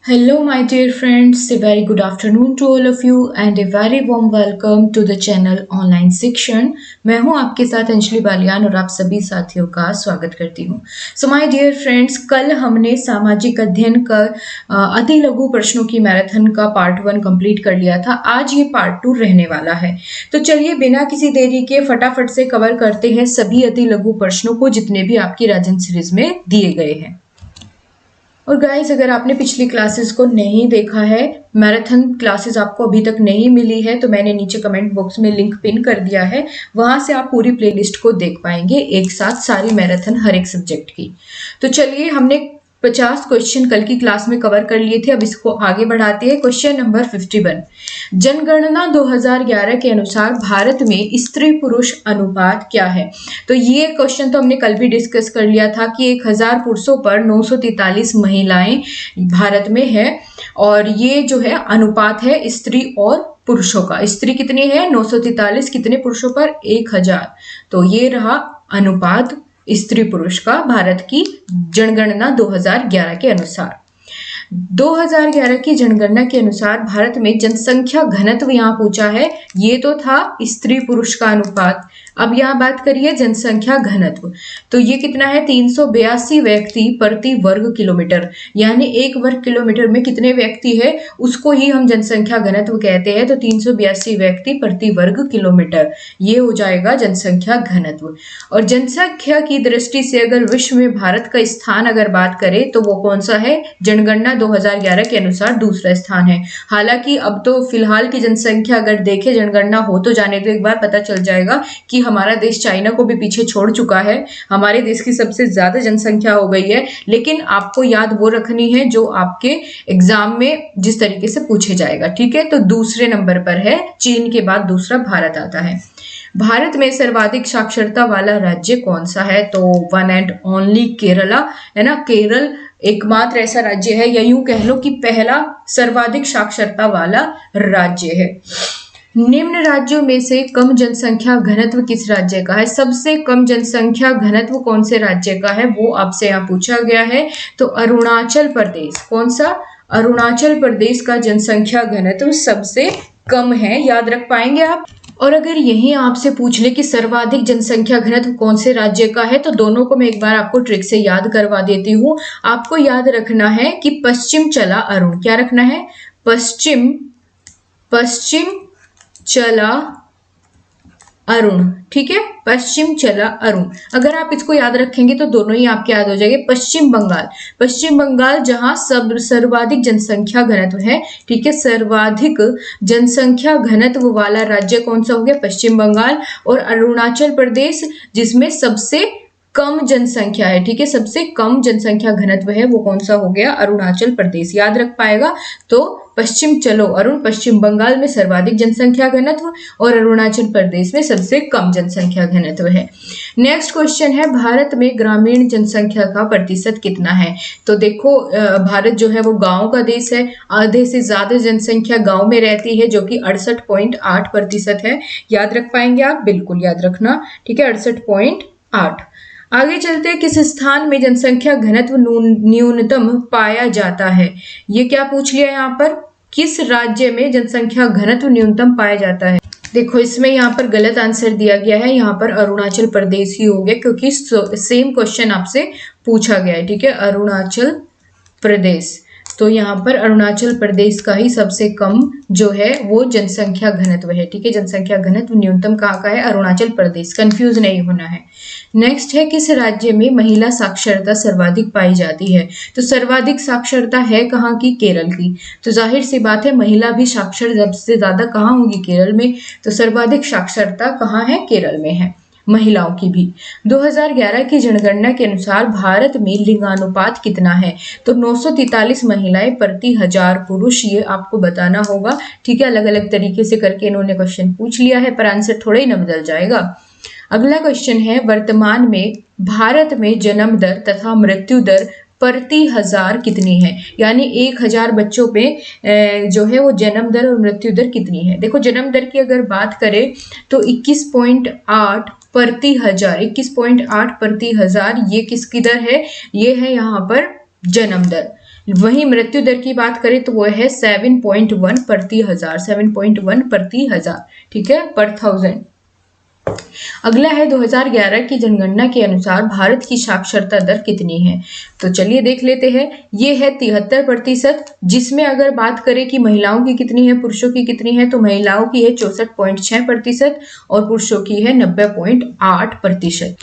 Hello, my dear friends. A very good afternoon to all of you and a very warm welcome to the channel Online शिक्षण। मैं हूं आपके साथ अंजलि बालियान और आप सभी साथियों का स्वागत करती हूं। सो माय डियर फ्रेंड्स, कल हमने सामाजिक अध्ययन का अति लघु प्रश्नों की मैराथन का पार्ट 1 कंप्लीट कर लिया था। आज ये पार्ट 2 रहने वाला है। तो चलिए बिना किसी देरी के फटाफट से कवर करते हैं सभी अति लघु प्रश्नों को जितने भी आपकी राजन सीरीज में दिए गए हैं। और गाइस, अगर आपने पिछली क्लासेस को नहीं देखा है, मैराथन क्लासेस आपको अभी तक नहीं मिली है, तो मैंने नीचे कमेंट बॉक्स में लिंक पिन कर दिया है। वहां से आप पूरी प्लेलिस्ट को देख पाएंगे एक साथ, सारी मैराथन हर एक सब्जेक्ट की। तो चलिए, हमने 50 क्वेश्चन कल की क्लास में कवर कर लिए थे। अब इसको आगे बढ़ाते हैं। क्वेश्चन नंबर 51, जनगणना 2011 के अनुसार भारत में स्त्री पुरुष अनुपात क्या है? तो ये क्वेश्चन तो हमने कल भी डिस्कस कर लिया था कि 1000 पुरुषों पर 943 महिलाएं भारत में है, और ये जो है अनुपात है स्त्री और पुरुषों का। स्त्री कितनी है? 943, कितने पुरुषों पर? 1000। तो ये रहा अनुपात स्त्री पुरुष का भारत की जनगणना 2011 के अनुसार। 2011 की जनगणना के अनुसार भारत में जनसंख्या घनत्व यहाँ पूछा है। ये तो था स्त्री पुरुष का अनुपात। अब यहाँ बात करिए जनसंख्या घनत्व। तो ये कितना है? 382 व्यक्ति प्रति वर्ग किलोमीटर, यानी 1 वर्ग किलोमीटर में कितने व्यक्ति है उसको ही हम जनसंख्या घनत्व कहते हैं। तो 382 व्यक्ति प्रति वर्ग किलोमीटर, ये हो जाएगा जनसंख्या घनत्व। और जनसंख्या की दृष्टि से अगर विश्व में भारत का स्थान अगर बात करें तो वो कौन सा है? जनगणना 2011 के अनुसार दूसरा स्थान है। हालांकि अब तो फिलहाल की जनसंख्या अगर देखे, जनगणना हो तो जाने तो एक बार पता चल जाएगा कि हमारा देश चाइना को भी पीछे छोड़ चुका है। हमारे देश की सबसे ज्यादा जनसंख्या हो गई है। लेकिन आपको याद वो रखनी है जो आपके एग्जाम में जिस तरीके से पूछे जाएगा, ठीक है। तो दूसरे नंबर पर है, चीन के बाद दूसरा भारत आता है। भारत में सर्वाधिक साक्षरता वाला राज्य कौन सा है? तो वन एंड ओनली केरला है ना। केरल एकमात्र ऐसा राज्य है, या यूं कह लो कि पहला सर्वाधिक साक्षरता वाला राज्य है। निम्न राज्यों में से कम जनसंख्या घनत्व किस राज्य का है? सबसे कम जनसंख्या घनत्व कौन से राज्य का है वो आपसे यहाँ पूछा गया है। तो अरुणाचल प्रदेश। कौन सा? अरुणाचल प्रदेश का जनसंख्या घनत्व सबसे कम है, याद रख पाएंगे आप। और अगर यही आपसे पूछ ले कि सर्वाधिक जनसंख्या घनत्व कौन से राज्य का है, तो दोनों को मैं एक बार आपको ट्रिक से याद करवा देती हूँ। आपको याद रखना है कि पश्चिम चला अरुण। क्या रखना है? पश्चिम चला अरुण, ठीक है। पश्चिम चला अरुण, अगर आप इसको याद रखेंगे तो दोनों ही आपके याद हो जाएंगे। पश्चिम बंगाल जहां सर्वाधिक जनसंख्या घनत्व है, ठीक है। सर्वाधिक जनसंख्या घनत्व वाला राज्य कौन सा हो गया? पश्चिम बंगाल। और अरुणाचल प्रदेश जिसमें सबसे कम जनसंख्या है, ठीक है। सबसे कम जनसंख्या घनत्व है वो कौन सा हो गया? अरुणाचल प्रदेश। याद रख पाएगा। तो पश्चिम चलो अरुण, पश्चिम बंगाल में सर्वाधिक जनसंख्या घनत्व और अरुणाचल प्रदेश में सबसे कम जनसंख्या घनत्व है। नेक्स्ट क्वेश्चन है, भारत में ग्रामीण जनसंख्या का प्रतिशत कितना है? तो देखो, भारत जो है वो गांव का देश है। आधे से ज्यादा जनसंख्या गांव में रहती है, जो कि 68.8% है। याद रख पाएंगे आप? बिल्कुल याद रखना, ठीक है। 68.8। आगे चलते हैं, किस स्थान में जनसंख्या घनत्व न्यूनतम पाया जाता है? ये क्या पूछ लिया यहाँ पर? किस राज्य में जनसंख्या घनत्व न्यूनतम पाया जाता है? देखो, इसमें यहाँ पर गलत आंसर दिया गया है। यहाँ पर अरुणाचल प्रदेश ही हो गया, क्योंकि सेम क्वेश्चन आपसे पूछा गया है, ठीक है। अरुणाचल प्रदेश, तो यहाँ पर अरुणाचल प्रदेश का ही सबसे कम जो है वो जनसंख्या घनत्व है, ठीक है। जनसंख्या घनत्व न्यूनतम कहाँ का है? अरुणाचल प्रदेश, कंफ्यूज नहीं होना है। नेक्स्ट है, किस राज्य में महिला साक्षरता सर्वाधिक पाई जाती है? तो सर्वाधिक साक्षरता है कहाँ की? केरल की। तो जाहिर सी बात है महिला भी साक्षर सबसे ज्यादा कहाँ होगी? केरल में। तो सर्वाधिक साक्षरता कहाँ है? केरल में है, महिलाओं की भी। 2011 की जनगणना के अनुसार भारत में लिंगानुपात कितना है? तो 943 महिलाएं प्रति 1000 पुरुष, ये आपको बताना होगा, ठीक है। अलग अलग तरीके से करके इन्होंने क्वेश्चन पूछ लिया है, पर आंसर थोड़ा ही न बदल जाएगा। अगला क्वेश्चन है, वर्तमान में भारत में जन्म दर तथा मृत्यु दर प्रति 1000 कितनी है? यानी 1000 बच्चों पे जो है वो जन्म दर और मृत्यु दर कितनी है? देखो, जन्म दर की अगर बात करें तो 21.8 प्रति 1000, 21.8 प्रति 1000, ये किसकी दर है? ये है यहाँ पर जन्म दर। वहीं मृत्यु दर की बात करें तो वो है 7.1 प्रति हजार, 7.1 प्रति हजार, ठीक है, पर 1000। अगला है 2011 की जनगणना के अनुसार भारत की साक्षरता दर कितनी है? तो चलिए देख लेते हैं। ये है 73%, जिसमें अगर बात करें कि महिलाओं की कितनी है, पुरुषों की कितनी है, तो महिलाओं की है 64.6% और पुरुषों की है 90.8%।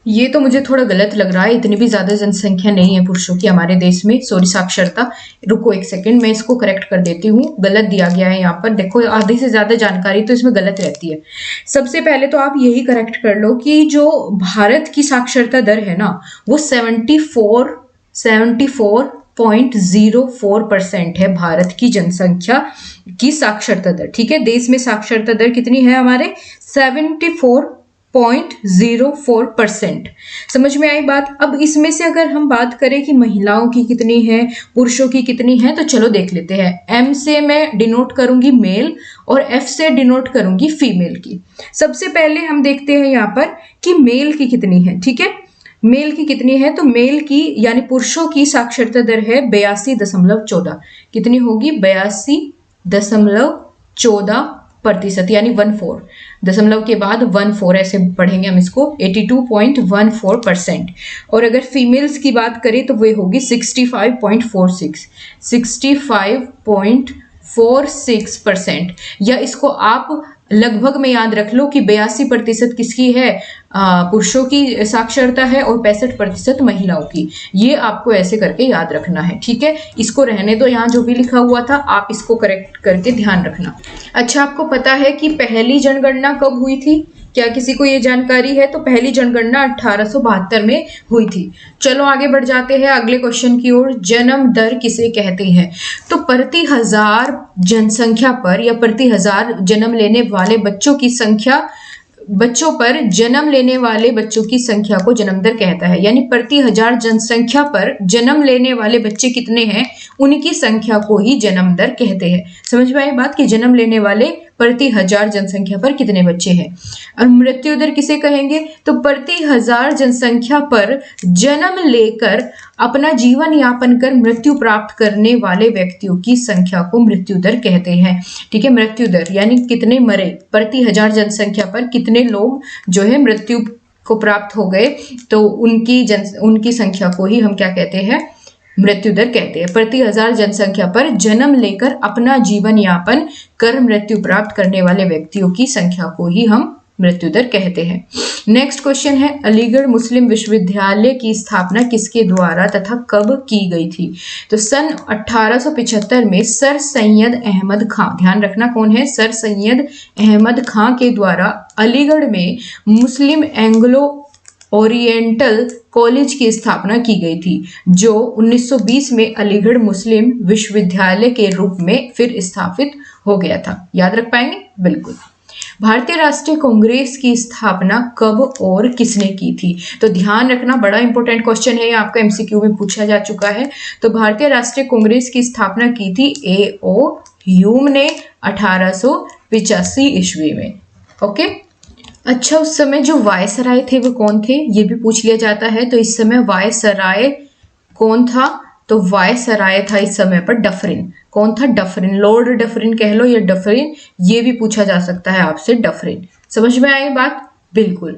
ये तो मुझे थोड़ा गलत लग रहा है, इतनी भी ज्यादा जनसंख्या नहीं है पुरुषों की हमारे देश में, सॉरी साक्षरता। रुको एक सेकंड, मैं इसको करेक्ट कर देती हूँ, गलत दिया गया है यहाँ पर। देखो आधी से ज्यादा जानकारी तो इसमें गलत रहती है। सबसे पहले तो आप यही करेक्ट कर लो कि जो भारत की साक्षरता दर है ना, वो 74.04% है भारत की जनसंख्या की साक्षरता दर, ठीक है। देश में साक्षरता दर कितनी है हमारे? 74.04%। समझ में आई बात? अब इसमें से अगर हम बात करें कि महिलाओं की कितनी है, पुरुषों की कितनी है, तो चलो देख लेते हैं। एम से मैं डिनोट करूंगी मेल और एफ से डिनोट करूंगी फीमेल की। सबसे पहले हम देखते हैं यहाँ पर कि मेल की कितनी है, ठीक है। मेल की कितनी है? तो मेल की यानी पुरुषों की साक्षरता दर है 82.14। कितनी होगी? 82.14%, यानी 14 दशमलव के बाद 14 ऐसे पढ़ेंगे हम इसको, 82.14%। और अगर फीमेल्स की बात करें तो वो होगी 65.46, 65.46%। या इसको आप लगभग में याद रख लो कि 82% किसकी है? पुरुषों की साक्षरता है और 65% महिलाओं की। ये आपको ऐसे करके याद रखना है, ठीक है। इसको रहने दो, यहाँ जो भी लिखा हुआ था आप इसको करेक्ट करके ध्यान रखना। अच्छा, आपको पता है कि पहली जनगणना कब हुई थी? क्या किसी को ये जानकारी है? तो पहली जनगणना 1872 में हुई थी। चलो आगे बढ़ जाते हैं अगले क्वेश्चन की ओर। जन्म दर किसे कहते हैं? तो प्रति हजार जनसंख्या पर या प्रति हजार जन्म लेने वाले बच्चों की संख्या, बच्चों पर जन्म लेने वाले बच्चों की संख्या को जन्म दर कहता है। यानी प्रति हजार जनसंख्या पर जन्म लेने वाले बच्चे कितने हैं, उनकी संख्या को ही जन्म दर कहते हैं। समझ में आई बात कि जन्म लेने वाले प्रति हजार जनसंख्या पर कितने बच्चे हैं। और मृत्यु दर किसे कहेंगे? तो प्रति हजार जनसंख्या पर जन्म लेकर अपना जीवन यापन कर मृत्यु प्राप्त करने वाले व्यक्तियों की संख्या को मृत्यु दर कहते हैं, ठीक है। मृत्यु दर यानी कितने मरे, प्रति हजार जनसंख्या पर कितने लोग जो है मृत्यु को प्राप्त हो गए, तो उनकी संख्या को ही हम क्या कहते हैं? मृत्यु दर कहते हैं। प्रति हजार जनसंख्या पर जन्म लेकर अपना जीवन यापन कर मृत्यु प्राप्त करने वाले व्यक्तियों की संख्या को ही हम मृत्यु दर कहते हैं। नेक्स्ट क्वेश्चन है, अलीगढ़ मुस्लिम विश्वविद्यालय की स्थापना किसके द्वारा तथा कब की गई थी? तो सन 1875 में सर सैयद अहमद खां, ध्यान रखना कौन है? सर सैयद अहमद खां के द्वारा अलीगढ़ में मुस्लिम एंग्लो ओरिएंटल कॉलेज की स्थापना की गई थी, जो 1920 में अलीगढ़ मुस्लिम विश्वविद्यालय के रूप में फिर स्थापित हो गया था। याद रख पाएंगे? बिल्कुल। भारतीय राष्ट्रीय कांग्रेस की स्थापना कब और किसने की थी? तो ध्यान रखना, बड़ा इंपॉर्टेंट क्वेश्चन है, आपका एमसीक्यू में पूछा जा चुका है। तो भारतीय राष्ट्रीय कांग्रेस की स्थापना की थी A.O. ह्यूम ने 1885 ईस्वी में। ओके। अच्छा, उस समय जो वायसराय थे वो कौन थे, ये भी पूछ लिया जाता है। तो इस समय वायसराय कौन था? तो वायसराय था इस समय पर डफरिन। कौन था? डफरिन। लॉर्ड डफरिन कह लो या डफरिन, ये भी पूछा जा सकता है आपसे, डफरिन। समझ में आई बात? बिल्कुल।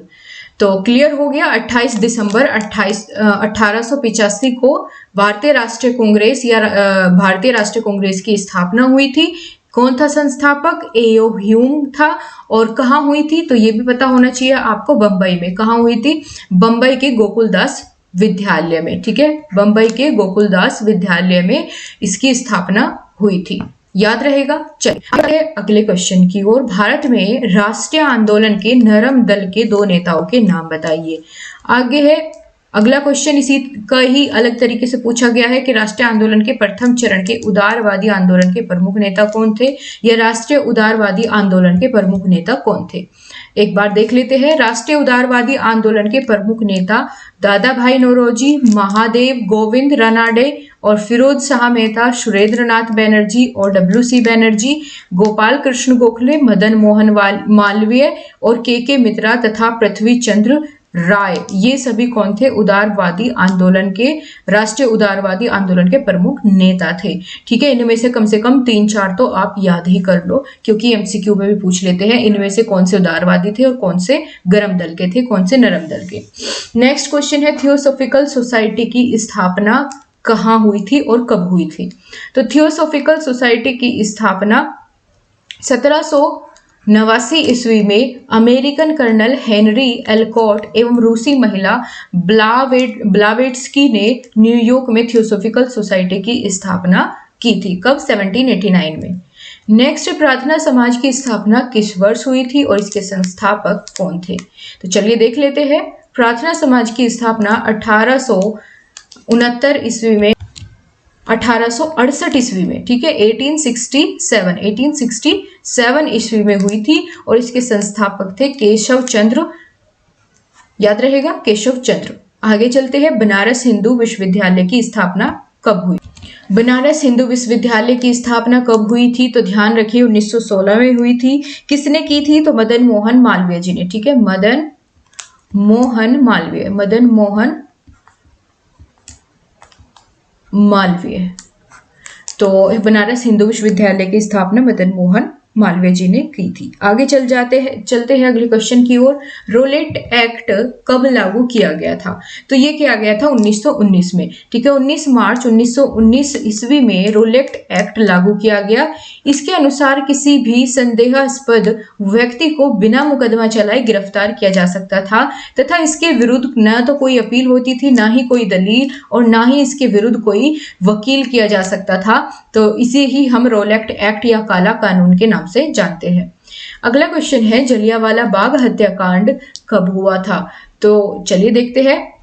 तो क्लियर हो गया। 28 दिसंबर 1885 को भारतीय राष्ट्रीय कांग्रेस या भारतीय राष्ट्रीय कांग्रेस की स्थापना हुई थी। कौन था संस्थापक? A.O. ह्यूम था। और कहाँ हुई थी? तो ये भी पता होना चाहिए आपको, बंबई में। कहाँ हुई थी? बंबई के गोकुलदास विद्यालय में, ठीक है। बंबई के गोकुलदास विद्यालय में इसकी स्थापना हुई थी। याद रहेगा? चलिए अगले क्वेश्चन की ओर। भारत में राष्ट्रीय आंदोलन के नरम दल के 2 नेताओं के नाम बताइए। आगे है अगला क्वेश्चन, इसी का ही अलग तरीके से पूछा गया है कि राष्ट्रीय आंदोलन के प्रथम चरण के उदारवादी आंदोलन के प्रमुख नेता कौन थे, या राष्ट्रीय उदारवादी आंदोलन के प्रमुख नेता कौन थे। एक बार देख लेते हैं। राष्ट्रीय उदारवादी आंदोलन के प्रमुख नेता दादा भाई नौरोजी, महादेव गोविंद रानाडे और फिरोज शाह मेहता, सुरेंद्रनाथ बैनर्जी और WC बैनर्जी, गोपाल कृष्ण गोखले, मदन मोहन मालवीय और के मित्रा तथा पृथ्वी चंद्र राय, ये सभी कौन थे? उदारवादी आंदोलन के, राष्ट्रीय उदारवादी आंदोलन के प्रमुख नेता थे। ठीक है, इनमें से कम 3-4 तो आप याद ही कर लो, क्योंकि एमसीक्यू में भी पूछ लेते हैं इनमें से कौन से उदारवादी थे और कौन से गर्म दल के थे, कौन से नरम दल के। नेक्स्ट क्वेश्चन है, थियोसॉफिकल सोसाइटी की स्थापना कहाँ हुई थी और कब हुई थी? तो थियोसॉफिकल सोसाइटी की स्थापना 1789 ईस्वी में अमेरिकन कर्नल हेनरी एलकॉट एवं रूसी महिला ब्लावेट्स्की ने न्यूयॉर्क में थियोसॉफिकल सोसाइटी की स्थापना की थी। कब? 1789 में। नेक्स्ट, प्रार्थना समाज की स्थापना किस वर्ष हुई थी और इसके संस्थापक कौन थे? तो चलिए देख लेते हैं। प्रार्थना समाज की स्थापना 1869 ईस्वी में, 1868 ईस्वी में, ठीक है, 1867 ईस्वी में हुई थी और इसके संस्थापक थे केशव चंद्र, याद रहेगा, केशव चंद्र। आगे चलते हैं, बनारस हिंदू विश्वविद्यालय की स्थापना कब हुई? बनारस हिंदू विश्वविद्यालय की स्थापना कब हुई थी? तो ध्यान रखिए 1916 में हुई थी। किसने की थी? तो मदन मोहन मालवीय जी ने। ठीक है, मदन मोहन मालवीय। तो बनारस हिंदू विश्वविद्यालय की स्थापना मदन मोहन मालवीय जी ने की थी। आगे चलते हैं अगले क्वेश्चन की ओर। रोलेट एक्ट कब लागू किया गया था? तो ये किया गया था 1919 में। ठीक है, 19 मार्च 1919 ईस्वी में रोलेट एक्ट लागू किया गया। इसके अनुसार किसी भी संदेहास्पद व्यक्ति को बिना मुकदमा चलाए गिरफ्तार किया जा सकता था तथा इसके विरुद्ध न तो कोई अपील होती थी, ना ही कोई दलील, और ना ही इसके विरुद्ध कोई वकील किया जा सकता था। तो इसे ही हम रोलेट एक्ट या काला कानून के नाम से जानते हैं। अगला क्वेश्चन है, जलियांवाला बाग हत्याकांड कब हुआ था? तो चलिए देखते हैं।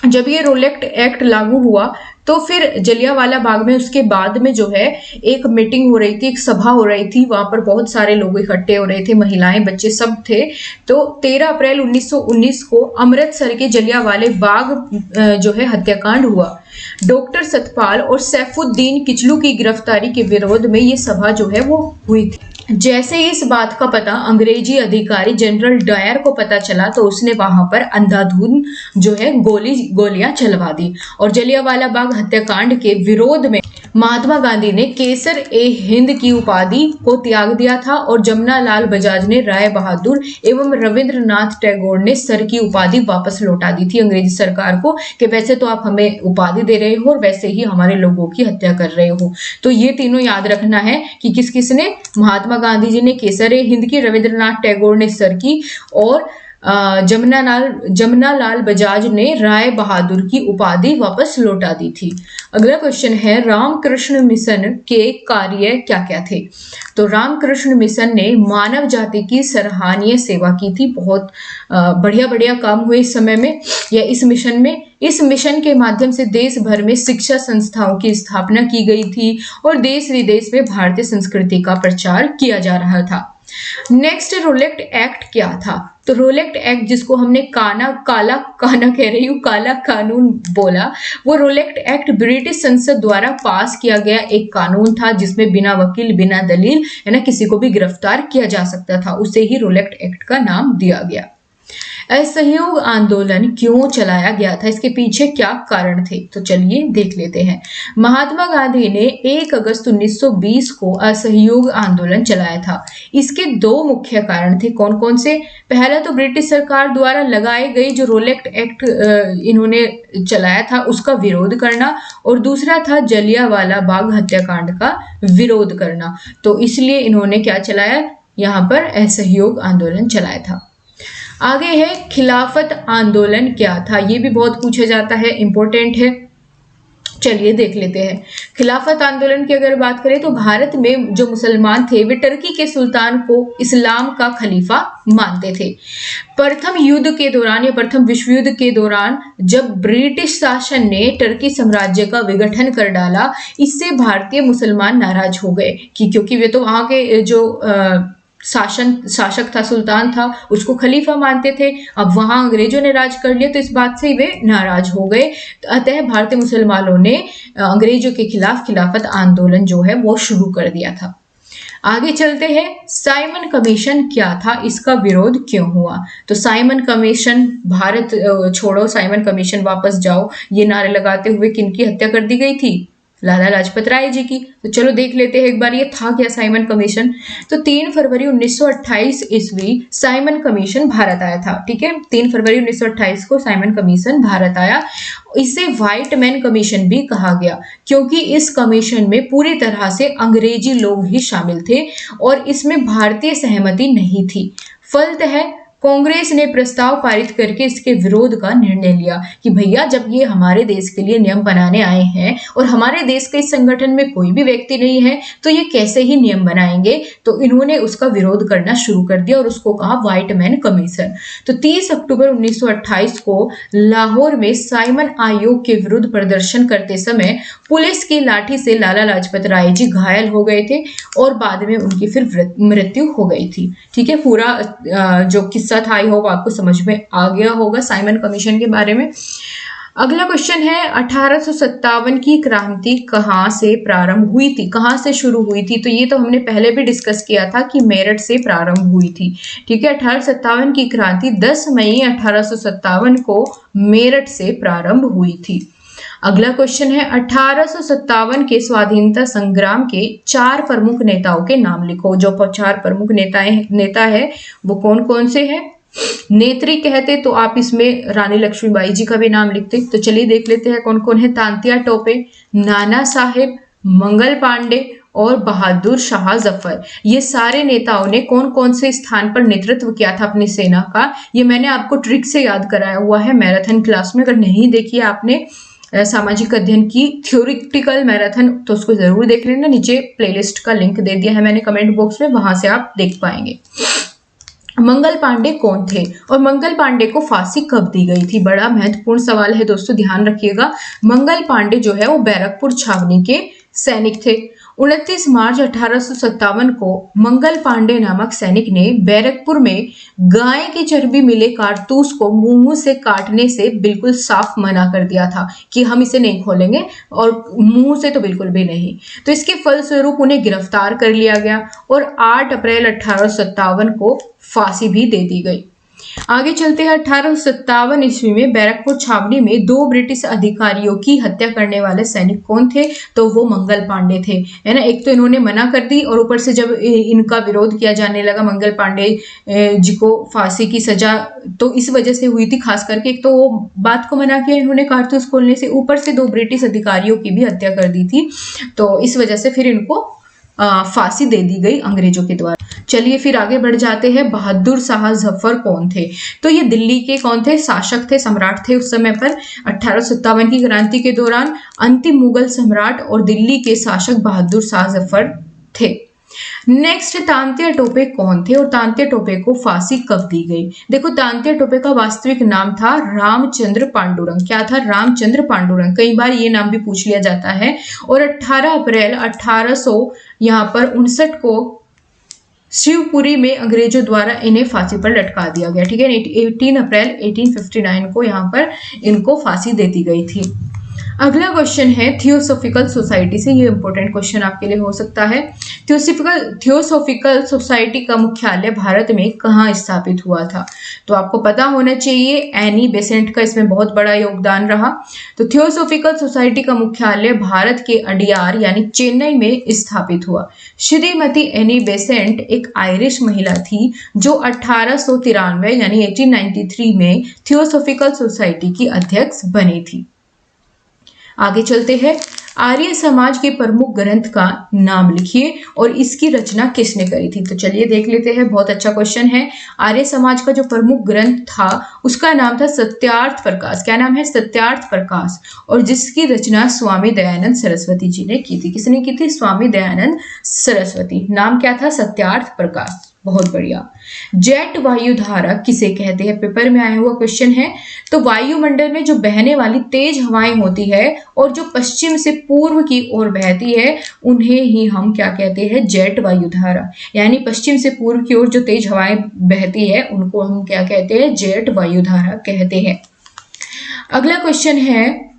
जब ये रोलेट एक्ट लागू हुआ तो फिर जलियांवाला बाग में उसके बाद में जो है एक मीटिंग हो रही थी, एक सभा हो रही थी, वहां पर बहुत सारे लोग इकट्ठे हो रहे थे, महिलाएं, बच्चे सब थे। तो 13 अप्रैल 1919 को अमृतसर के जलियांवाले बाग जो है हत्याकांड हुआ। डॉक्टर सतपाल और सैफुद्दीन किचलू की गिरफ्तारी के विरोध में ये सभा जो है वो हुई थी। जैसे ही इस बात का पता अंग्रेजी अधिकारी जनरल डायर को पता चला तो उसने वहां पर अंधाधुंध जो है गोलियां चलवा दी और जलियांवाला बाग हत्याकांड के विरोध में महात्मा गांधी ने केसर ए हिंद की उपाधि को त्याग दिया था और जमुना लाल बजाज ने राय बहादुर एवं रविंद्रनाथ टैगोर ने सर की उपाधि वापस लौटा दी थी अंग्रेजी सरकार को कि वैसे तो आप हमें उपाधि दे रहे हो और वैसे ही हमारे लोगों की हत्या कर रहे हो। तो ये तीनों याद रखना है कि किस किस ने, महात्मा गांधी जी ने केसर ए हिंद की, रविंद्रनाथ टैगोर ने सर की और जमुना लाल बजाज ने राय बहादुर की उपाधि वापस लौटा दी थी। अगला क्वेश्चन है, रामकृष्ण मिशन के कार्य क्या क्या थे? तो रामकृष्ण मिशन ने मानव जाति की सराहनीय सेवा की थी। बहुत बढ़िया काम हुए इस समय में या इस मिशन में। इस मिशन के माध्यम से देश भर में शिक्षा संस्थाओं की स्थापना की गई थी और देश विदेश में भारतीय संस्कृति का प्रचार किया जा रहा था। नेक्स्ट, रोलेट एक्ट क्या था? तो रोलेट एक्ट, जिसको हमने काला कानून बोला, वो रोलेट एक्ट ब्रिटिश संसद द्वारा पास किया गया एक कानून था जिसमें बिना वकील, बिना दलील है ना किसी को भी गिरफ्तार किया जा सकता था। उसे ही रोलेट एक्ट का नाम दिया गया। असहयोग आंदोलन क्यों चलाया गया था? इसके पीछे क्या कारण थे? तो चलिए देख लेते हैं। महात्मा गांधी ने 1 अगस्त 1920 को असहयोग आंदोलन चलाया था। इसके 2 मुख्य कारण थे। कौन कौन से? पहला तो ब्रिटिश सरकार द्वारा लगाए गए जो रोलेट एक्ट इन्होंने चलाया था उसका विरोध करना, और दूसरा था जलियांवाला बाग हत्याकांड का विरोध करना। तो इसलिए इन्होंने क्या चलाया? यहाँ पर असहयोग आंदोलन चलाया था। आगे है, खिलाफत आंदोलन क्या था? ये भी बहुत पूछा जाता है, इंपॉर्टेंट है। चलिए देख लेते हैं। खिलाफत आंदोलन की अगर बात करें तो भारत में जो मुसलमान थे वे टर्की के सुल्तान को इस्लाम का खलीफा मानते थे। प्रथम युद्ध के दौरान या प्रथम विश्व युद्ध के दौरान जब ब्रिटिश शासन ने टर्की साम्राज्य का विघटन कर डाला, इससे भारतीय मुसलमान नाराज हो गए कि क्योंकि वे तो वहां के जो शासक था, सुल्तान था, उसको खलीफा मानते थे। अब वहां अंग्रेजों ने राज कर लिया तो इस बात से वे नाराज हो गए। अतः भारतीय मुसलमानों ने अंग्रेजों के खिलाफ खिलाफत आंदोलन जो है वो शुरू कर दिया था। आगे चलते हैं, साइमन कमीशन क्या था, इसका विरोध क्यों हुआ। तो साइमन कमीशन, भारत छोड़ो, साइमन कमीशन वापस जाओ, ये नारे लगाते हुए किनकी हत्या कर दी गई थी, लाला लाजपत राय जी की। तो चलो देख लेते हैं एक बार ये था क्या साइमन कमीशन। तो 3 फरवरी 1928 ईस्वी साइमन कमीशन भारत आया था। ठीक है, 3 फरवरी 1928 को साइमन कमीशन भारत आया। इसे व्हाइट मैन कमीशन भी कहा गया, क्योंकि इस कमीशन में पूरी तरह से अंग्रेजी लोग ही शामिल थे और इसमें भारतीय सहमति नहीं थी। फलतः कांग्रेस ने प्रस्ताव पारित करके इसके विरोध का निर्णय लिया कि भैया जब ये हमारे देश के लिए नियम बनाने आए हैं और हमारे देश के इस संगठन में कोई भी व्यक्ति नहीं है तो ये कैसे ही नियम बनाएंगे। तो इन्होंने उसका विरोध करना शुरू कर दिया और उसको कहा व्हाइट मैन कमीशन। तो 30 अक्टूबर 1928 को लाहौर में साइमन आयोग के विरुद्ध प्रदर्शन करते समय पुलिस की लाठी से लाला लाजपत राय जी घायल हो गए थे और बाद में उनकी फिर मृत्यु हो गई थी। ठीक है, पूरा जो किस्सा था, आई होप आपको समझ में आ गया होगा साइमन कमीशन के बारे में। अगला क्वेश्चन है, 1857 की क्रांति कहां से प्रारंभ हुई थी, कहां से शुरू हुई थी। तो ये तो हमने पहले भी डिस्कस किया था कि मेरठ से प्रारंभ हुई थी। ठीक है, 1857 की क्रांति 10 मई 1857 को मेरठ से प्रारंभ हुई थी। अगला क्वेश्चन है, 1857 के स्वाधीनता संग्राम के 4 प्रमुख नेताओं के नाम लिखो। जो 4 प्रमुख नेता है वो कौन कौन से हैं। नेत्री कहते तो आप इसमें रानी लक्ष्मीबाई जी का भी नाम लिखते। तो चलिए देख लेते हैं कौन कौन है। तांत्या टोपे, नाना साहेब, मंगल पांडे और बहादुर शाह जफर। ये सारे नेताओं ने कौन कौन से स्थान पर नेतृत्व किया था अपनी सेना का, ये मैंने आपको ट्रिक से याद कराया हुआ है मैराथन क्लास में। अगर नहीं देखी आपने सामाजिक अध्ययन की थ्योरेटिकल मैराथन तो उसको जरूर देख लेना, नीचे प्लेलिस्ट का लिंक दे दिया है मैंने कमेंट बॉक्स में, वहां से आप देख पाएंगे। मंगल पांडे कौन थे और मंगल पांडे को फांसी कब दी गई थी, बड़ा महत्वपूर्ण सवाल है दोस्तों, ध्यान रखिएगा। मंगल पांडे जो है वो बैरकपुर छावनी के सैनिक थे। 29 मार्च 1857 को मंगल पांडे नामक सैनिक ने बैरकपुर में गाय की चर्बी मिले कारतूस को मुंह से काटने से बिल्कुल साफ मना कर दिया था कि हम इसे नहीं खोलेंगे और मुंह से तो बिल्कुल भी नहीं। तो इसके फलस्वरूप उन्हें गिरफ्तार कर लिया गया और 8 अप्रैल 1857 को फांसी भी दे दी गई। आगे चलते हैं, 1857 ईस्वी में बैरकपुर छावनी में 2 ब्रिटिश अधिकारियों की हत्या करने वाले सैनिक कौन थे, तो वो मंगल पांडे थे, है ना। एक तो इन्होंने मना कर दी और ऊपर से जब इनका विरोध किया जाने लगा, मंगल पांडे जी को फांसी की सजा तो इस वजह से हुई थी, खास करके एक तो वो बात को मना किया इन्होंने कारतूस खोलने से, ऊपर से 2 ब्रिटिश अधिकारियों की भी हत्या कर दी थी। तो इस वजह से फिर इनको फांसी दे दी गई अंग्रेजों के द्वारा। चलिए फिर आगे बढ़ जाते हैं, बहादुर शाह जफर कौन थे। तो ये दिल्ली के कौन थे, शासक थे, सम्राट थे उस समय पर। 1857 की क्रांति के दौरान अंतिम मुगल सम्राट और दिल्ली के शासक बहादुर शाह जफर थे। नेक्स्ट, तांत्या टोपे कौन थे और तांत्या टोपे को फांसी कब दी गई। देखो, तांत्या टोपे का वास्तविक नाम था रामचंद्र पांडुरंग। क्या था, रामचंद्र पांडुरंग। कई बार ये नाम भी पूछ लिया जाता है। और 18 अप्रैल 1859 को शिवपुरी में अंग्रेजों द्वारा इन्हें फांसी पर लटका दिया गया। ठीक है, 18 अप्रैल 1859 को यहाँ पर इनको फांसी दे दी गई थी। अगला क्वेश्चन है थियोसॉफिकल सोसाइटी से, ये इंपॉर्टेंट क्वेश्चन आपके लिए हो सकता है। थियोसॉफिकल सोसाइटी का मुख्यालय भारत में कहाँ स्थापित हुआ था, तो आपको पता होना चाहिए एनी बेसेंट का इसमें बहुत बड़ा योगदान रहा। तो थियोसॉफिकल सोसाइटी का मुख्यालय भारत के अडियार यानी चेन्नई में स्थापित हुआ। श्रीमती एनी बेसेंट एक आयरिश महिला थी जो 1893 यानी 1893 में थियोसॉफिकल सोसाइटी की अध्यक्ष बनी थी। आगे चलते हैं, आर्य समाज के प्रमुख ग्रंथ का नाम लिखिए और इसकी रचना किसने करी थी। तो चलिए देख लेते हैं, बहुत अच्छा क्वेश्चन है। आर्य समाज का जो प्रमुख ग्रंथ था उसका नाम था सत्यार्थ प्रकाश। क्या नाम है, सत्यार्थ प्रकाश, और जिसकी रचना स्वामी दयानंद सरस्वती जी ने की थी। किसने की थी, स्वामी दयानंद सरस्वती। नाम क्या था, सत्यार्थ प्रकाश। बहुत बढ़िया। जेट वायुधारा किसे कहते हैं, पेपर में आया हुआ क्वेश्चन है। तो वायुमंडल में जो बहने वाली तेज हवाएं होती है और जो पश्चिम से पूर्व की ओर बहती है उन्हें ही हम क्या कहते हैं, जेट वायुधारा। यानी पश्चिम से पूर्व की ओर जो तेज हवाएं बहती है उनको हम क्या कहते हैं, जेट वायुधारा कहते हैं। अगला क्वेश्चन है,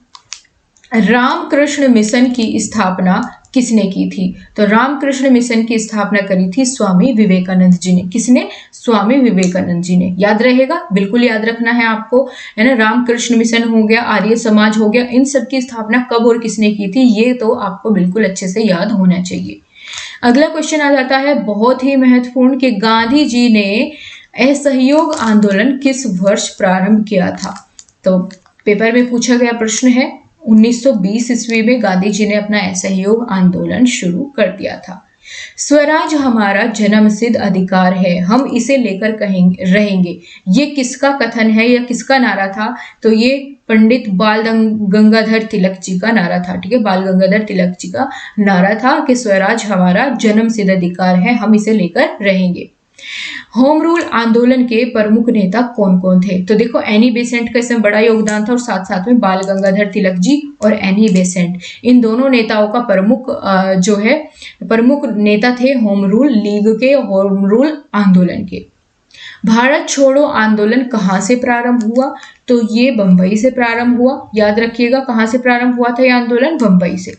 रामकृष्ण मिशन की स्थापना किसने की थी? तो रामकृष्ण मिशन की स्थापना करी थी स्वामी विवेकानंद जी ने। किसने? स्वामी विवेकानंद जी ने। याद रहेगा, बिल्कुल याद रखना है आपको, है ना। रामकृष्ण मिशन हो गया, आर्य समाज हो गया, इन सब की स्थापना कब और किसने की थी, ये तो आपको बिल्कुल अच्छे से याद होना चाहिए। अगला क्वेश्चन आ जाता है बहुत ही महत्वपूर्ण कि गांधी जी ने असहयोग आंदोलन किस वर्ष प्रारंभ किया था? तो पेपर में पूछा गया प्रश्न है, 1920 ईस्वी में गांधी जी ने अपना असहयोग आंदोलन शुरू कर दिया था। स्वराज हमारा जन्मसिद्ध अधिकार है, हम इसे लेकर कहेंगे रहेंगे, ये किसका कथन है या किसका नारा था? तो ये पंडित बाल गंगाधर तिलक जी का नारा था। ठीक है, बाल गंगाधर तिलक जी का नारा था कि स्वराज हमारा जन्मसिद्ध अधिकार है, हम इसे लेकर रहेंगे। होम रूल आंदोलन के प्रमुख नेता कौन कौन थे? तो देखो एनी बेसेंट का इसमें बड़ा योगदान था और साथ साथ में बाल गंगाधर तिलक जी और एनी बेसेंट, इन दोनों नेताओं का प्रमुख नेता थे होम रूल लीग के, होम रूल आंदोलन के। भारत छोड़ो आंदोलन कहाँ से प्रारंभ हुआ? तो ये बंबई से प्रारंभ हुआ। याद रखिएगा कहाँ से प्रारंभ हुआ था ये आंदोलन? बंबई से।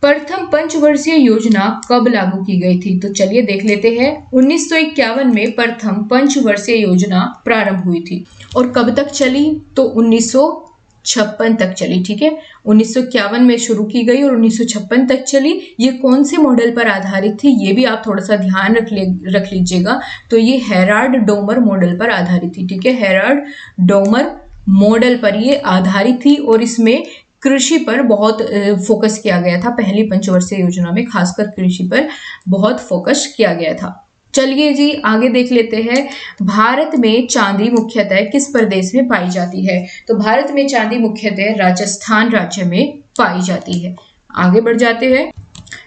प्रथम पंचवर्षीय योजना कब लागू की गई थी? तो चलिए देख लेते हैं। 1951 में प्रथम पंचवर्षीय योजना प्रारंभ हुई थी और कब तक चली? तो 1956 तक चली। ठीक है, 1951 में शुरू की गई और 1956 तक चली। ये कौन से मॉडल पर आधारित थी, ये भी आप थोड़ा सा ध्यान रख लीजिएगा। तो ये हेराल्ड डोमर मॉडल पर आधारित थी। ठीक है, हेराल्ड डोमर मॉडल पर ये आधारित थी और इसमें कृषि पर बहुत फोकस किया गया था। पहली पंचवर्षीय योजना में खासकर कृषि पर बहुत फोकस किया गया था। चलिए जी आगे देख लेते हैं। भारत में चांदी मुख्यतः किस प्रदेश में पाई जाती है? तो भारत में चांदी मुख्यतः राजस्थान राज्य में पाई जाती है। आगे बढ़ जाते हैं।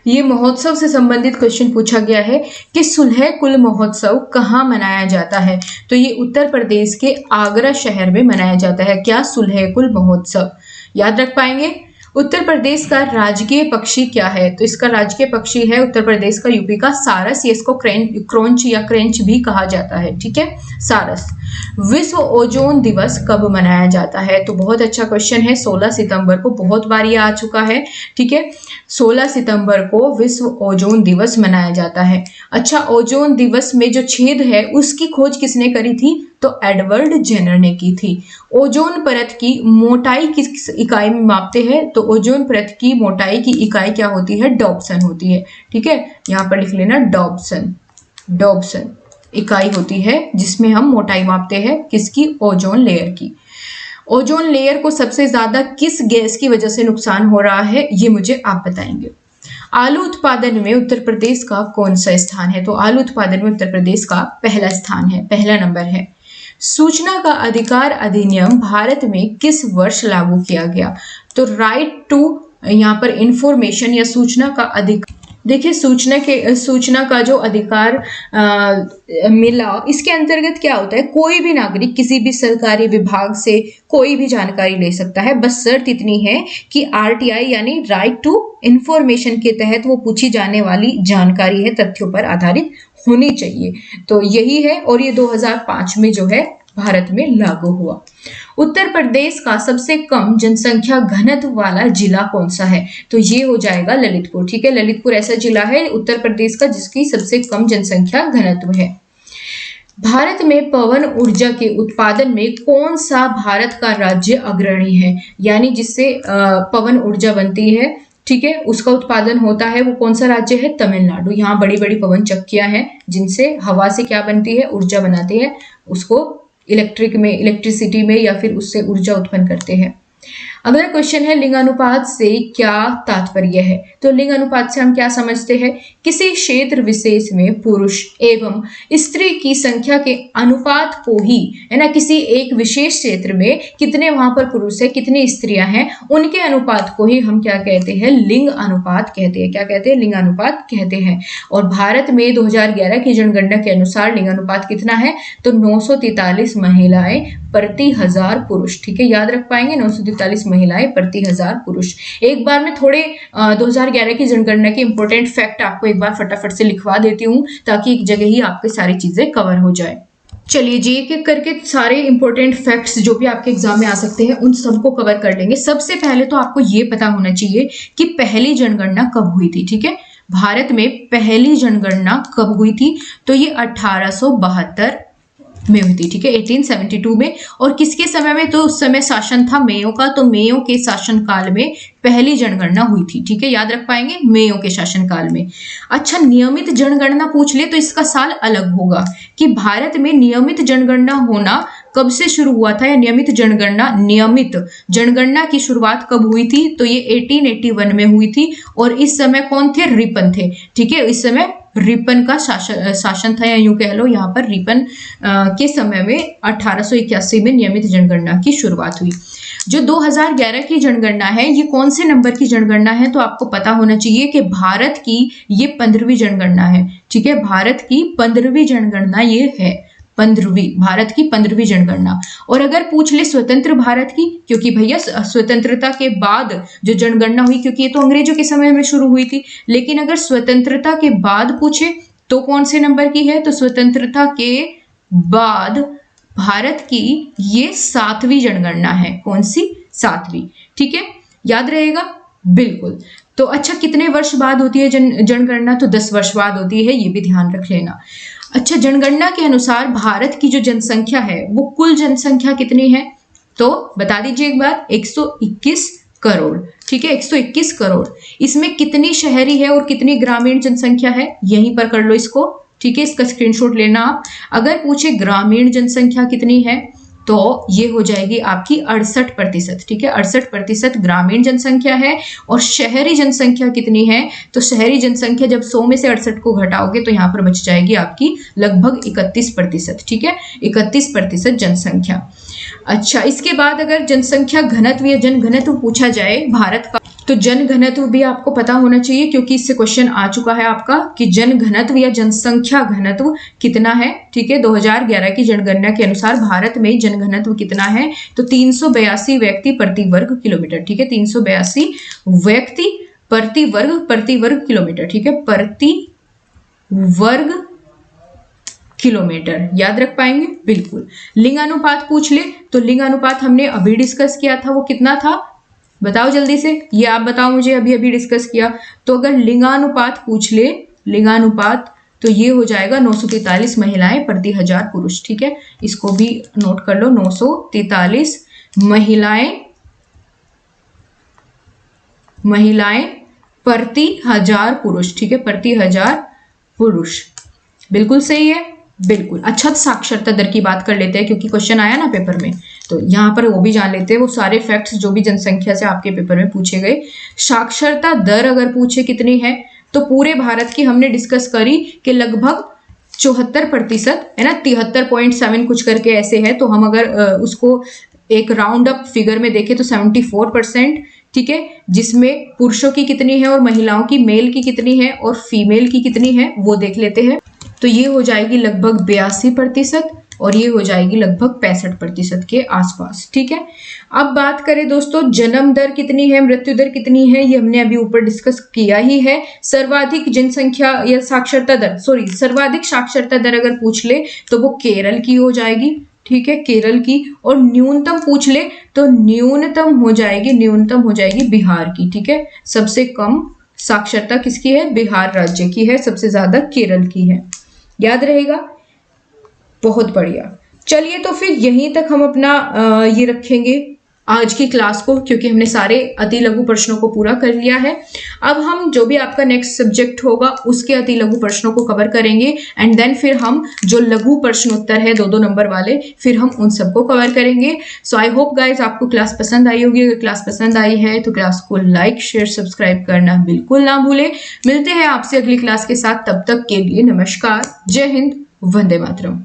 ये महोत्सव से संबंधित क्वेश्चन पूछा गया है कि सुलह कुल महोत्सव कहाँ मनाया जाता है? तो ये उत्तर प्रदेश के आगरा शहर में मनाया जाता है। क्या? सुलह कुल महोत्सव। याद रख पाएंगे। उत्तर प्रदेश का राजकीय पक्षी क्या है? तो इसका राजकीय पक्षी है उत्तर प्रदेश का, यूपी का सारस। ये इसको क्रोंच या क्रेंच भी कहा जाता है। ठीक है, सारस। विश्व ओजोन दिवस कब मनाया जाता है? तो बहुत अच्छा क्वेश्चन है। 16 सितंबर को, बहुत बार ये आ चुका है। ठीक है, 16 सितंबर को विश्व ओजोन दिवस मनाया जाता है। अच्छा, ओजोन दिवस में जो छेद है उसकी खोज किसने करी थी? तो एडवर्ड जेनर ने की थी। ओजोन परत की मोटाई किस इकाई में मापते हैं? तो ओजोन परत की मोटाई की इकाई क्या होती है? डॉप्सन होती है। ठीक है, यहाँ पर लिख लेना डॉप्सन। डॉप्सन इकाई होती है जिसमें हम मोटाई मापते हैं किसकी? ओजोन लेयर की। ओजोन लेयर को सबसे ज्यादा किस गैस की वजह से नुकसान हो रहा है, ये मुझे आप बताएंगे। आलू उत्पादन में उत्तर प्रदेश का कौन सा स्थान है? तो आलू उत्पादन में उत्तर प्रदेश का पहला स्थान है, पहला नंबर है। सूचना का अधिकार अधिनियम भारत में किस वर्ष लागू किया गया? तो राइट टू यहाँ पर इंफॉर्मेशन या सूचना का अधिकार, देखिए सूचना का जो अधिकार मिला, इसके अंतर्गत क्या होता है? कोई भी नागरिक किसी भी सरकारी विभाग से कोई भी जानकारी ले सकता है, बस शर्त इतनी है कि आरटीआई यानी राइट टू इंफॉर्मेशन के तहत वो पूछी जाने वाली जानकारी है तथ्यों पर आधारित होनी चाहिए। तो यही है और ये 2005 में जो है भारत में लागू हुआ। उत्तर प्रदेश का सबसे कम जनसंख्या घनत्व वाला जिला कौन सा है? तो ये हो जाएगा ललितपुर। ठीक है, ललितपुर ऐसा जिला है उत्तर प्रदेश का जिसकी सबसे कम जनसंख्या घनत्व है। भारत में पवन ऊर्जा के उत्पादन में कौन सा भारत का राज्य अग्रणी है? यानी जिससे पवन ऊर्जा बनती है, ठीक है, उसका उत्पादन होता है, वो कौन सा राज्य है? तमिलनाडु। यहाँ बड़ी बड़ी पवन चक्कियां हैं जिनसे हवा से क्या बनती है? ऊर्जा बनाती है, उसको इलेक्ट्रिसिटी में या फिर उससे ऊर्जा उत्पन्न करते हैं। अगला क्वेश्चन है लिंगानुपात से क्या तात्पर्य है? तो लिंगानुपात से हम क्या समझते हैं? किसी क्षेत्र विशेष में पुरुष एवं स्त्री की संख्या के अनुपात को ही, है ना, किसी एक विशेष क्षेत्र में कितने वहां पर पुरुष है, कितनी स्त्रियां हैं, उनके अनुपात को ही हम क्या कहते हैं? लिंग अनुपात कहते हैं। क्या कहते हैं? लिंगानुपात कहते हैं। और भारत में 2011 की जनगणना के अनुसार लिंगानुपात कितना है? तो 943 महिलाएं प्रति 1000 पुरुष। ठीक है, याद रख पाएंगे, 943 महिलाएं प्रति 1000 पुरुष। एक बार मैं थोड़े 2011 की जनगणना के इंपॉर्टेंट फैक्ट आपको एक बार फटाफट से लिखवा देती हूँ ताकि एक जगह ही आपकी सारी चीजें कवर हो जाए। चलिए जी एक एक करके सारे इंपॉर्टेंट फैक्ट्स जो भी आपके एग्जाम में आ सकते हैं उन सबको कवर कर लेंगे। सबसे पहले तो आपको ये पता होना चाहिए कि पहली जनगणना कब हुई थी। ठीक है, भारत में पहली जनगणना कब हुई थी, तो ये 1872 में हुई थी। ठीक है, 1872 में। और किसके समय में, तो उस समय शासन था मेयो का, तो मेयो के शासन काल में पहली जनगणना हुई थी। ठीक है, याद रख पाएंगे, मेयो के शासन काल में। अच्छा, नियमित जनगणना पूछ ले तो इसका साल अलग होगा कि भारत में नियमित जनगणना होना कब से शुरू हुआ था, या नियमित जनगणना की शुरुआत कब हुई थी, तो ये 1881 में हुई थी। और इस समय कौन थे, रिपन थे। ठीक है, इस समय रिपन का शासन था, या यूं कह लो यहाँ पर रिपन के समय में 1881 में नियमित जनगणना की शुरुआत हुई। जो 2011 की जनगणना है ये कौन से नंबर की जनगणना है, तो आपको पता होना चाहिए कि भारत की ये 15वीं जनगणना है। ठीक है, भारत की 15वीं जनगणना ये है, 15वीं, भारत की 15वीं जनगणना। और अगर पूछ ले स्वतंत्र भारत की, क्योंकि भैया स्वतंत्रता के बाद जो जनगणना हुई, क्योंकि ये तो अंग्रेजों के समय में शुरू हुई थी, लेकिन अगर स्वतंत्रता के बाद पूछे तो कौन से नंबर की है, तो स्वतंत्रता के बाद भारत की ये 7वीं जनगणना है। कौन सी, 7वीं। ठीक है, याद रहेगा, बिल्कुल। तो अच्छा, कितने वर्ष बाद होती है जनगणना, तो 10 वर्ष बाद होती है, ये भी ध्यान रख लेना। अच्छा, जनगणना के अनुसार भारत की जो जनसंख्या है वो कुल जनसंख्या कितनी है, तो बता दीजिए एक बार, 121 करोड़। ठीक है, 121 करोड़। इसमें कितनी शहरी है और कितनी ग्रामीण जनसंख्या है, यहीं पर कर लो इसको। ठीक है, इसका स्क्रीनशॉट लेना आप। अगर पूछे ग्रामीण जनसंख्या कितनी है, तो ये हो जाएगी आपकी 68%। ठीक है, 68% ग्रामीण जनसंख्या है। और शहरी जनसंख्या कितनी है, तो शहरी जनसंख्या जब 100 में से 68 को घटाओगे तो यहाँ पर बच जाएगी आपकी लगभग 31%। ठीक है, 31% जनसंख्या। अच्छा, इसके बाद अगर जनसंख्या घनत्व या जनघनत्व पूछा जाए भारत का, तो जनघनत्व भी आपको पता होना चाहिए, क्योंकि इससे क्वेश्चन आ चुका है आपका कि जनघनत्व या जनसंख्या घनत्व कितना है। ठीक है, 2011 की जनगणना के अनुसार भारत में जनघनत्व कितना है, तो 382 व्यक्ति प्रति वर्ग किलोमीटर। ठीक है, 382 व्यक्ति प्रति वर्ग किलोमीटर। ठीक है, प्रति वर्ग किलोमीटर, याद रख पाएंगे, बिल्कुल। लिंगानुपात पूछ ले तो लिंगानुपात हमने अभी डिस्कस किया था, वो कितना था, बताओ जल्दी से, ये आप बताओ मुझे, अभी डिस्कस किया। तो अगर लिंगानुपात पूछ ले, लिंगानुपात, तो ये हो जाएगा 943 महिलाएं प्रति 1000 पुरुष। ठीक है, इसको भी नोट कर लो, 943 महिलाएं प्रति 1000 पुरुष। ठीक है, प्रति 1000 पुरुष, बिल्कुल सही है, बिल्कुल। अच्छा, तो साक्षरता दर की बात कर लेते हैं, क्योंकि क्वेश्चन आया ना पेपर में, तो यहाँ पर वो भी जान लेते हैं, वो सारे फैक्ट्स जो भी जनसंख्या से आपके पेपर में पूछे गए। साक्षरता दर अगर पूछे कितनी है, तो पूरे भारत की हमने डिस्कस करी कि लगभग 74% है ना, 73.7 कुछ करके ऐसे है। तो हम अगर उसको एक राउंड अप फिगर में देखें तो 74%। ठीक है, जिसमें पुरुषों की कितनी है और महिलाओं की, मेल की कितनी है और फीमेल की कितनी है, वो देख लेते हैं। तो ये हो जाएगी लगभग 82% और ये हो जाएगी लगभग 65% के आसपास। ठीक है, अब बात करें दोस्तों, जन्म दर कितनी है, मृत्यु दर कितनी है, ये हमने अभी ऊपर डिस्कस किया ही है। सर्वाधिक जनसंख्या या साक्षरता दर, सर्वाधिक साक्षरता दर अगर पूछ ले तो वो केरल की हो जाएगी। ठीक है, केरल की। और न्यूनतम पूछ ले तो न्यूनतम हो जाएगी बिहार की। ठीक है, सबसे कम साक्षरता किसकी है, बिहार राज्य की है, सबसे ज्यादा केरल की है, याद रहेगा, बहुत बढ़िया। चलिए, तो फिर यहीं तक हम अपना ये रखेंगे आज की क्लास को, क्योंकि हमने सारे अति लघु प्रश्नों को पूरा कर लिया है। अब हम जो भी आपका नेक्स्ट सब्जेक्ट होगा उसके अति लघु प्रश्नों को कवर करेंगे, एंड देन फिर हम जो लघु प्रश्न उत्तर है 2-2 नंबर वाले, फिर हम उन सबको कवर करेंगे। सो आई होप गाइज आपको क्लास पसंद आई होगी। अगर क्लास पसंद आई है तो क्लास को लाइक, शेयर, सब्सक्राइब करना बिल्कुल ना भूले। मिलते हैं आपसे अगली क्लास के साथ, तब तक के लिए नमस्कार, जय हिंद, वंदे मातरम।